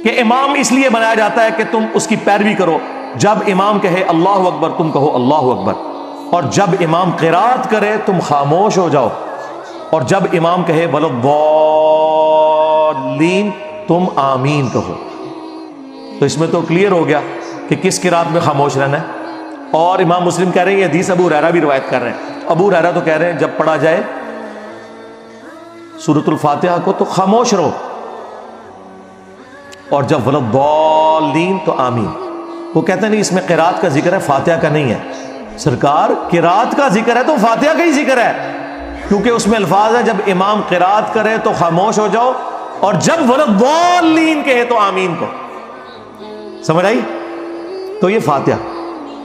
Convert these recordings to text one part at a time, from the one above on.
کہ امام اس لیے بنایا جاتا ہے کہ تم اس کی پیروی کرو. جب امام کہے اللہ اکبر تم کہو اللہ اکبر، اور جب امام قرات کرے تم خاموش ہو جاؤ، اور جب امام کہے وَلَضَّالِّينَ تم آمین کہو. تو اس میں تو کلیئر ہو گیا کہ کس قرات میں خاموش رہنا ہے. اور امام مسلم کہہ رہے ہیں، یہ حدیث ابو ہریرہ بھی روایت کر رہے ہیں. ابو ہریرہ تو کہہ رہے ہیں جب پڑھا جائے سورۃ الفاتحہ کو تو خاموش رہو، اور جب وَلَضَّالِّينَ تو آمین. وہ کہتے ہیں نہیں اس میں قرات کا ذکر ہے، فاتحہ کا نہیں ہے. سرکار قرات کا ذکر ہے تو فاتحہ کا ہی ذکر ہے، کیونکہ اس میں الفاظ ہے جب امام قرات کرے تو خاموش ہو جاؤ، اور جب وَلَضَّالِّينَ کہے تو آمین کو. سمجھ آئی؟ تو یہ فاتحہ.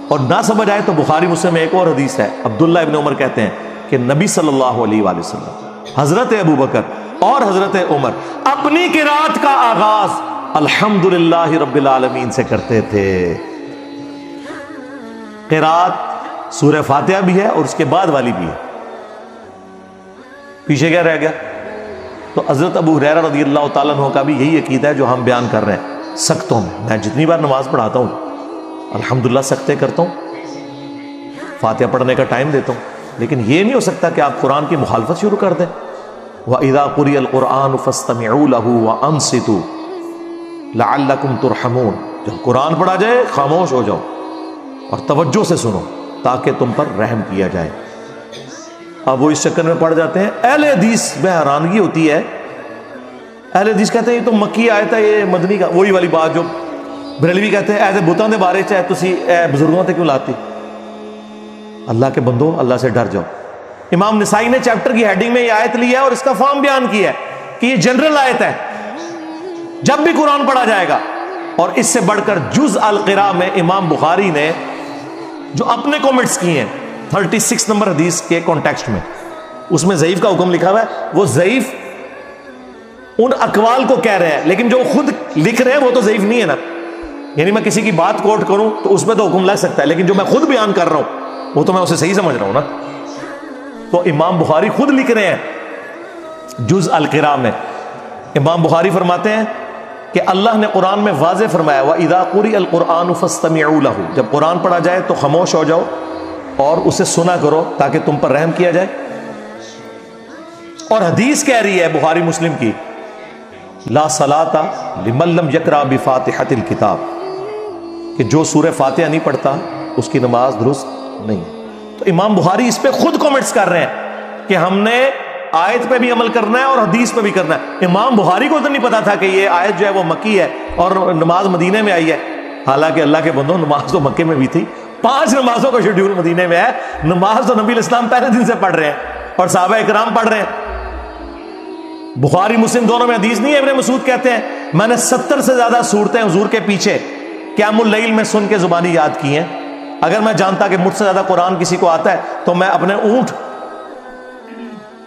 اور نہ سمجھ آئے تو بخاری مسلم میں ایک اور حدیث ہے. عبداللہ ابن عمر کہتے ہیں کہ نبی صلی اللہ علیہ وآلہ وسلم، حضرت ابو بکر اور حضرت عمر اپنی قرات کا آغاز الحمدللہ رب العالمین سے کرتے تھے. قرات سورہ فاتحہ بھی ہے اور اس کے بعد والی بھی ہے. پیچھے کیا رہ گیا؟ تو حضرت ابو ہریرہ رضی اللہ تعالیٰ عنہ کا بھی یہی عقیدہ ہے جو ہم بیان کر رہے ہیں. سختوں میں جتنی بار نماز پڑھاتا ہوں الحمدللہ سکتے کرتا ہوں، فاتحہ پڑھنے کا ٹائم دیتا ہوں، لیکن یہ نہیں ہو سکتا کہ آپ قرآن کی مخالفت شروع کر دیں. وَإِذَا قُرِئَ الْقُرْآنُ فَاسْتَمِعُوا لَهُ وَأَنصِتُوا لَعَلَّكُمْ تُرْحَمُونَ. جب قرآن پڑھا جائے خاموش ہو جاؤ اور توجہ سے سنو تاکہ تم پر رحم کیا جائے. اب وہ اس چکر میں پڑ جاتے ہیں. اہل حدیث میں حیرانگی ہوتی ہے، اہل حدیث کہتے ہیں یہ تو مکی آیت ہے، یہ مدنی کا. وہی والی بات جو بریلوی کہتے ہیں ایسے بتوں کے بارے چاہے تسی اے بزرگوں تے کیوں لاتی. اللہ کے بندو اللہ سے ڈر جاؤ. امام نسائی نے چیپٹر کی ہیڈنگ میں یہ آیت لی ہے اور اس کا فارم بیان کیا ہے کہ یہ جنرل آیت ہے، جب بھی قرآن پڑھا جائے گا. اور اس سے بڑھ کر جز القراء میں امام بخاری نے جو اپنے کومنٹس کیے ہیں 36 نمبر حدیث کے کانٹیکسٹ میں، اس میں ضعیف کا حکم لکھا ہوا ہے. وہ ضعیف ان اقوال کو کہہ رہے ہیں، لیکن جو خود لکھ رہے ہیں وہ تو ضعیف نہیں ہے نا. یعنی میں کسی کی بات کوٹ کروں تو اس میں تو حکم لگ سکتا ہے، لیکن جو میں خود بیان کر رہا ہوں وہ تو میں اسے صحیح سمجھ رہا ہوں نا. تو امام بخاری خود لکھ رہے ہیں جز القراء میں. امام بخاری فرماتے ہیں کہ اللہ نے قرآن میں واضح فرمایا وَإِذَا قُرِئَ الْقُرْآنُ فَاسْتَمِعُوا لَهُ. جب قرآن پڑھا جائے تو خاموش ہو جاؤ اور اسے سنا کرو تاکہ تم پر رحم کیا جائے. اور حدیث کہہ رہی ہے بخاری مسلم کی لا صلاۃ لمن لم یقرأ بفاتحۃ الکتاب، کہ جو سورہ فاتحہ نہیں پڑھتا اس کی نماز درست نہیں. تو امام بخاری اس پہ خود کومنٹس کر رہے ہیں کہ ہم نے آیت پہ بھی عمل کرنا ہے اور حدیث پہ بھی کرنا ہے. امام بخاری کو تو نہیں پتا تھا کہ یہ آیت جو ہے وہ مکی ہے اور نماز مدینے میں آئی ہے. حالانکہ اللہ کے بندوں نماز تو مکے میں بھی تھی. 5 نمازوں کا شیڈیول مدینے میں ہے. نماز تو نبی الاسلام پہلے دن سے پڑھ رہے ہیں اور صحابہ اکرام پڑھ رہے ہیں. بخاری مسلم دونوں میں حدیث نہیں ہے. ابن مسعود کہتے ہیں میں نے 70 سے زیادہ صورتیں حضور کے پیچھے قیام اللیل میں سن کے زبانی یاد کی ہیں. اگر میں جانتا کہ مجھ سے زیادہ قرآن کسی کو آتا ہے تو میں اپنے اونٹ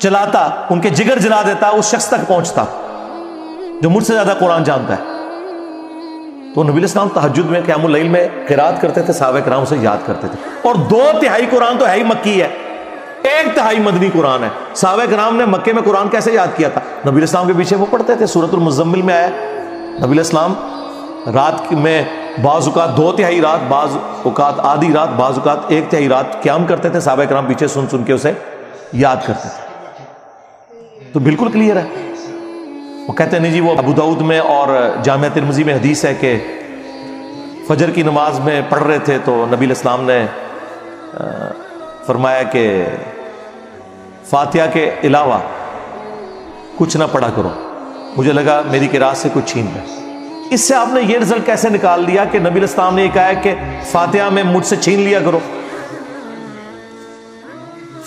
چلاتا، ان کے جگر جلا دیتا، اس شخص تک پہنچتا جو مجھ سے زیادہ قرآن جانتا ہے. تو نبی اسلام تہجد میں قیام اللیل میں قرات کرتے تھے، صحابہ کرام سے یاد کرتے تھے. اور 2/3 قرآن تو ہے ہی مکی ہے، 1/3 مدنی قرآن ہے. صحابہ کرام نے مکے میں قرآن کیسے یاد کیا تھا؟ نبی اسلام کے پیچھے وہ پڑھتے تھے. سورۃ المزمل میں آیا نبی اسلام رات میں بعض اوقات 2/3 رات، بعض اوقات آدھی رات، بعض اوقات 1/3 رات قیام کرتے تھے. صحابہ کرام پیچھے سن سن کے اسے یاد کرتے تھے. تو بالکل کلیئر ہے. وہ کہتے ہیں نہیں جی وہ ابو داؤد میں اور جامعہ ترمذی میں حدیث ہے کہ فجر کی نماز میں پڑھ رہے تھے تو نبی الاسلام نے فرمایا کہ فاتحہ کے علاوہ کچھ نہ پڑھا کرو. مجھے لگا میری قرات سے کچھ چھین لے. اس سے آپ نے یہ رزلٹ کیسے نکال دیا کہ نبی الاسلام نے یہ کہا ہے کہ فاتحہ میں مجھ سے چھین لیا کرو؟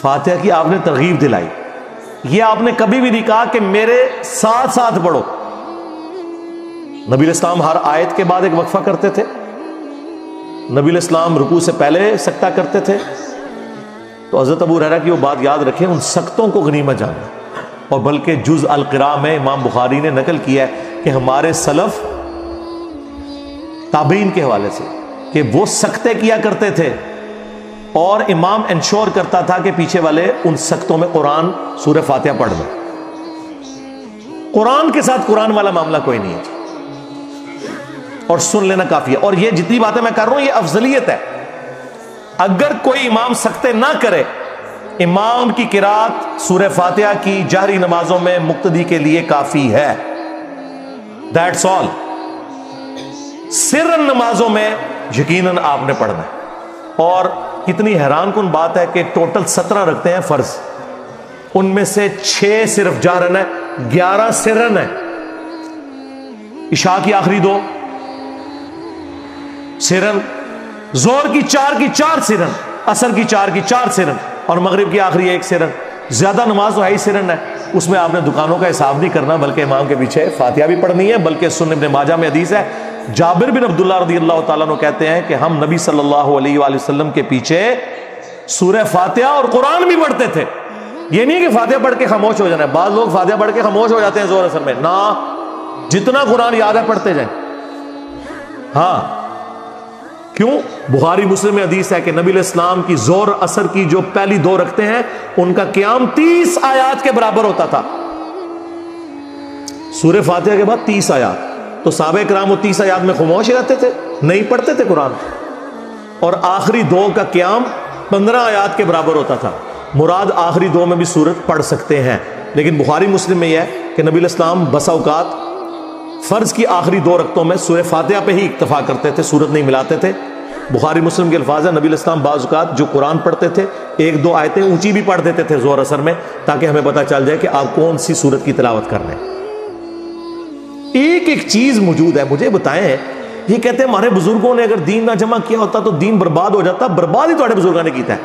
فاتحہ کی آپ نے ترغیب دلائی. یہ آپ نے کبھی بھی نہیں کہا کہ میرے ساتھ ساتھ پڑھو. نبی الاسلام ہر آیت کے بعد ایک وقفہ کرتے تھے. نبی الاسلام رکوع سے پہلے سکتہ کرتے تھے. تو حضرت ابو ہریرہ کی وہ بات یاد رکھیں، ان سکتوں کو غنیمت جاننا. اور بلکہ جز القراء میں امام بخاری نے نقل کیا ہے کہ ہمارے سلف تابعین کے حوالے سے کہ وہ سکتے کیا کرتے تھے اور امام انشور کرتا تھا کہ پیچھے والے ان سختوں میں قرآن سورہ فاتحہ پڑھ لیں. قرآن کے ساتھ قرآن والا معاملہ کوئی نہیں ہے. اور سن لینا کافی ہے. اور یہ جتنی باتیں میں کر رہا ہوں یہ افضلیت ہے. اگر کوئی امام سکتے نہ کرے، امام کی قرات سورہ فاتحہ کی جہری نمازوں میں مقتدی کے لیے کافی ہے. That's all. سرن نمازوں میں یقیناً آپ نے پڑھنا ہے. اور کتنی حیران کن بات ہے کہ ٹوٹل 17 رکھتے ہیں فرض، ان میں سے 6 صرف جہرن ہے، 11 سرن ہے. عشاء کی آخری 2 سرن، زور کی 4 سرن، عصر کی 4 سرن، اور مغرب کی آخری 1 سرن. زیادہ نماز تو ہے ہی سرن ہے. اس میں آپ نے دکانوں کا حساب نہیں کرنا، بلکہ امام کے پیچھے فاتحہ بھی پڑھنی ہے. بلکہ سنن ابن ماجہ میں حدیث ہے، جابر بن عبداللہ رضی اللہ تعالیٰ عنہ کہتے ہیں کہ ہم نبی صلی اللہ علیہ وآلہ وسلم کے پیچھے سورہ فاتحہ اور قرآن بھی پڑھتے تھے. یہ نہیں کہ فاتحہ پڑھ کے خاموش ہو جانا ہے. بعض لوگ فاتحہ پڑھ کے خاموش ہو جاتے ہیں زور اثر میں. نہ، جتنا قرآن یاد ہے پڑھتے جائیں. ہاں، کیوں؟ بخاری مسلم میں حدیث ہے کہ نبی علیہ السلام کی زور اثر کی جو پہلی 2 رکھتے ہیں ان کا قیام 30 آیات کے برابر ہوتا تھا. سورہ فاتحہ کے بعد 30 آیات. تو صحابہ کرام وہ 30 آیات میں خاموش رہتے تھے، نہیں پڑھتے تھے قرآن. اور آخری 2 کا قیام 15 آیات کے برابر ہوتا تھا. مراد آخری 2 میں بھی سورت پڑھ سکتے ہیں، لیکن بخاری مسلم میں یہ ہے کہ نبی علیہ السلام بسا اوقات فرض کی آخری 2 رکعتوں میں سورہ فاتحہ پہ ہی اکتفا کرتے تھے، سورت نہیں ملاتے تھے. بخاری مسلم کے الفاظ ہیں، نبی علیہ السلام بعض اوقات جو قرآن پڑھتے تھے 1-2 آیتیں اونچی بھی پڑھ دیتے تھے زور اثر میں، تاکہ ہمیں پتہ چل جائے کہ آپ کون سی سورت کی تلاوت کر رہے ہیں. ایک چیز موجود ہے، مجھے بتائیں. یہ کہتے ہیں ہمارے بزرگوں نے اگر دین نہ جمع کیا ہوتا تو دین برباد ہو جاتا. برباد ہی تھوڑے بزرگوں نے کیتا ہے.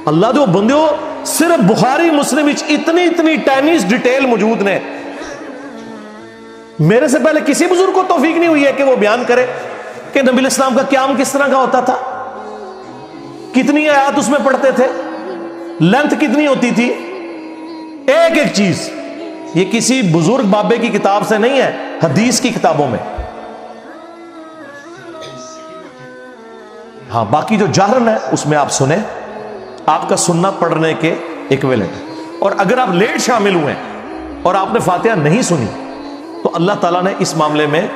اللہ دے بندیو، صرف بخاری مسلم اتنی ٹینیس ڈیٹیل موجود نے. میرے سے پہلے کسی بزرگ کو توفیق نہیں ہوئی ہے کہ وہ بیان کرے کہ نبی علیہ السلام کا قیام کس طرح کا ہوتا تھا، کتنی آیات اس میں پڑھتے تھے، لینتھ کتنی ہوتی تھی. ایک چیز یہ کسی بزرگ بابے کی کتاب سے نہیں ہے، حدیث کی کتابوں میں. ہاں، باقی جو جہرن ہے اس میں آپ سنیں، آپ کا سننا پڑھنے کے ایکویلنٹ. اور اگر آپ لیٹ شامل ہوئے اور آپ نے فاتحہ نہیں سنی تو اللہ تعالیٰ نے اس معاملے میں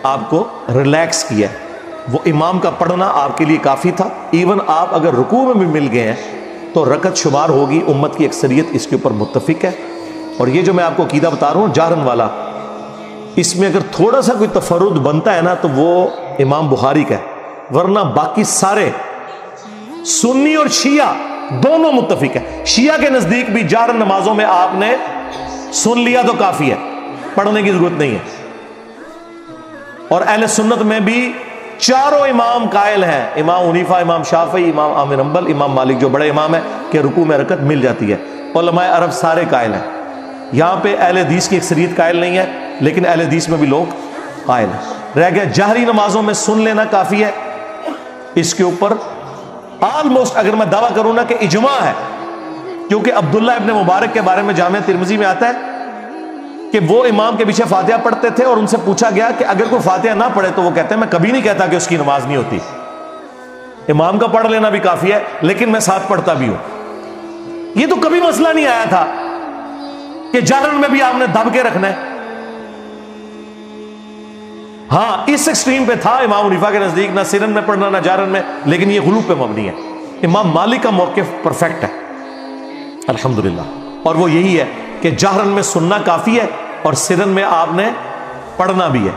آپ کو ریلیکس کیا ہے. وہ امام کا پڑھنا آپ کے لیے کافی تھا. ایون آپ اگر رکوع میں بھی مل گئے ہیں تو رکعت شمار ہوگی. امت کی اکثریت اس کے اوپر متفق ہے. اور یہ جو میں آپ کو عقیدہ بتا رہا ہوں جہرن والا، اس میں اگر تھوڑا سا کوئی تفرد بنتا ہے نا تو وہ امام بخاری کا ہے، ورنہ باقی سارے سنی اور شیعہ دونوں متفق ہیں. شیعہ کے نزدیک بھی جہرن نمازوں میں آپ نے سن لیا تو کافی ہے، پڑھنے کی ضرورت نہیں ہے. اور اہل سنت میں بھی 4 امام قائل ہیں، امام حنیفہ، امام شافعی، امام احمد بن حنبل، امام مالک جو بڑے امام ہیں، کہ رکوع میں رکعت مل جاتی ہے. علماء عرب سارے قائل ہیں. یہاں پہ اہل حدیث کی اکثریت قائل نہیں ہے، لیکن اہل حدیث میں بھی لوگ قائل ہیں. رہ گیا جہری نمازوں میں سن لینا کافی ہے. اس کے اوپر آلموسٹ اگر میں دعویٰ کروں نا کہ اجماع ہے، کیونکہ عبداللہ ابن مبارک کے بارے میں جامعہ ترمذی میں آتا ہے کہ وہ امام کے پیچھے فاتحہ پڑھتے تھے، اور ان سے پوچھا گیا کہ اگر کوئی فاتحہ نہ پڑھے تو وہ کہتے ہیں میں کبھی نہیں کہتا کہ اس کی نماز نہیں ہوتی. امام کا پڑھ لینا بھی کافی ہے، لیکن میں ساتھ پڑھتا بھی ہوں. یہ تو کبھی مسئلہ نہیں آیا تھا کہ جہرن میں بھی آپ نے دب کے رکھنا ہے. ہاں، اس ایکسٹریم پہ تھا امام حنیفہ کے نزدیک، نہ سرن میں پڑھنا نہ جہرن میں، لیکن یہ غلو پہ مبنی ہے. امام مالک کا موقف پرفیکٹ ہے الحمدللہ، اور وہ یہی ہے کہ جہرن میں سننا کافی ہے اور سرن میں آپ نے پڑھنا بھی ہے.